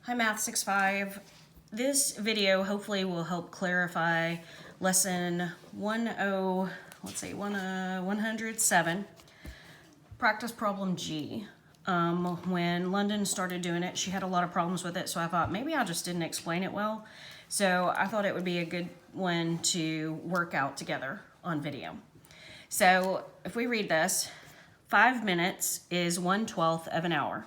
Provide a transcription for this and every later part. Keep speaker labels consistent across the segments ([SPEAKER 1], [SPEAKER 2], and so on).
[SPEAKER 1] Hi Math 6-5. This video hopefully will help clarify lesson 107, practice problem G. When London started doing it, she had a lot of problems with it, so I thought maybe I just didn't explain it well. So I thought it would be a good one to work out together on video. So if we read this, 5 minutes is 1/12 of an hour.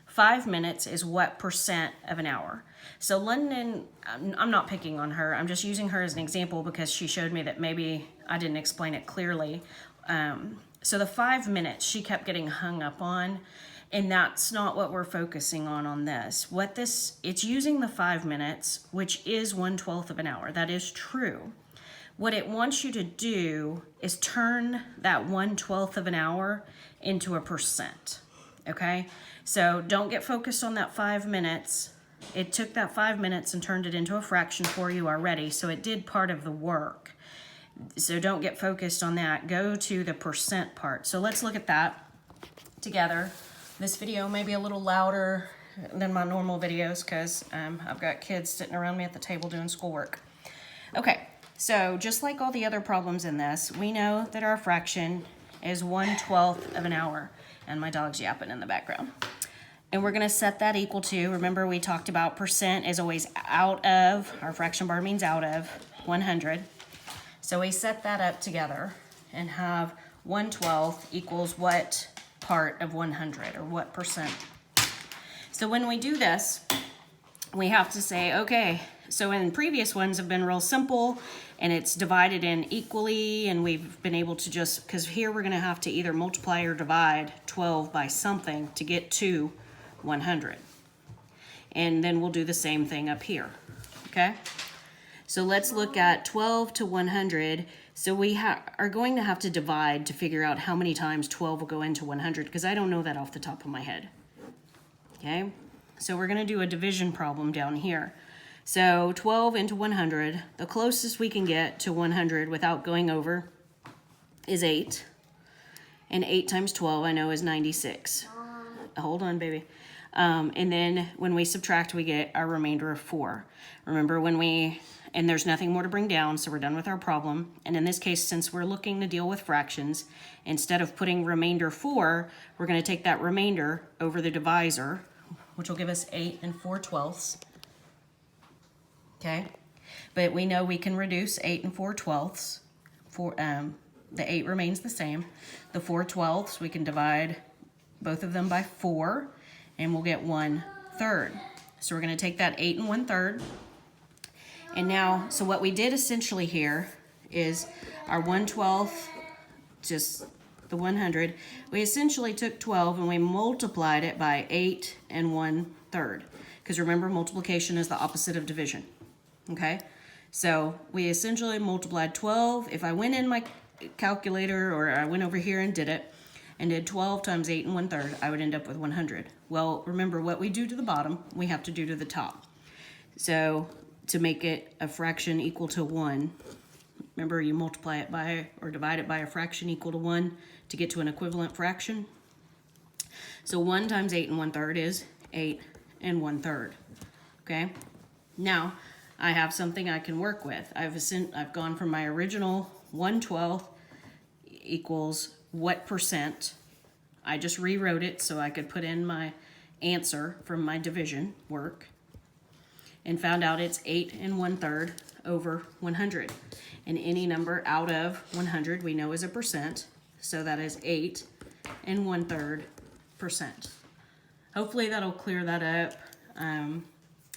[SPEAKER 1] 5 minutes is what percent of an hour? So London, I'm not picking on her. I'm just using her as an example because she showed me that maybe I didn't explain it clearly. So the 5 minutes she kept getting hung up on, and that's not what we're focusing on this. It's using the 5 minutes, which is 1/12 of an hour. That is true. What it wants you to do is turn that 1/12 of an hour into a percent. Okay, so don't get focused on that 5 minutes. It took that 5 minutes and turned it into a fraction for you already, so it did part of the work. So don't get focused on that. Go to the percent part. So let's look at that together. This video may be a little louder than my normal videos because I've got kids sitting around me at the table doing schoolwork. Okay, so just like all the other problems in this, we know that our fraction is 1/12 of an hour. And my dog's yapping in the background. And we're gonna set that equal to, remember we talked about percent is always out of, our fraction bar means out of, 100. So we set that up together and have 1/12 equals what part of 100 or what percent. So when we do this, we have to say, okay, so in previous ones have been real simple and it's divided in equally, and we've been able to just, because here we're gonna have to either multiply or divide 12 by something to get to 100. And then we'll do the same thing up here, okay? So let's look at 12 to 100. So we are going to have to divide to figure out how many times 12 will go into 100, because I don't know that off the top of my head, okay? So we're gonna do a division problem down here. So 12 into 100, the closest we can get to 100 without going over is 8. And 8 times 12 I know is 96. Hold on, baby. And then when we subtract, we get our remainder of 4. Remember and there's nothing more to bring down, so we're done with our problem. And in this case, since we're looking to deal with fractions, instead of putting remainder 4, we're gonna take that remainder over the divisor, which will give us 8 and 4/12. Okay, but we know we can reduce 8 and 4/12. The 8 remains the same. The 4/12, we can divide both of them by 4, and we'll get 1/3. So we're going to take that 8 and 1/3. And now, so what we did essentially here is our 1/12, just the 100, we essentially took 12 and we multiplied it by 8 and 1/3. Because remember, multiplication is the opposite of division. Okay, so we essentially multiplied 12. If I went in my calculator or I went over here and did it and did 12 times 8 and 1/3, I would end up with 100. Well, remember what we do to the bottom, we have to do to the top. So to make it a fraction equal to 1, remember you multiply it by or divide it by a fraction equal to 1 to get to an equivalent fraction. So 1 times 8 and 1/3 is 8 and 1/3. Okay, now I have something I can work with. I've gone from my original 1/12 equals what percent. I just rewrote it so I could put in my answer from my division work and found out it's 8 and 1/3 over 100. And any number out of 100 we know is a percent, so that is 8 and 1/3%. Hopefully that'll clear that up. And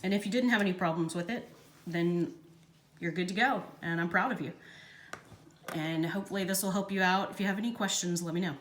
[SPEAKER 1] if you didn't have any problems with it, then you're good to go, and I'm proud of you. And hopefully this will help you out. If you have any questions, let me know.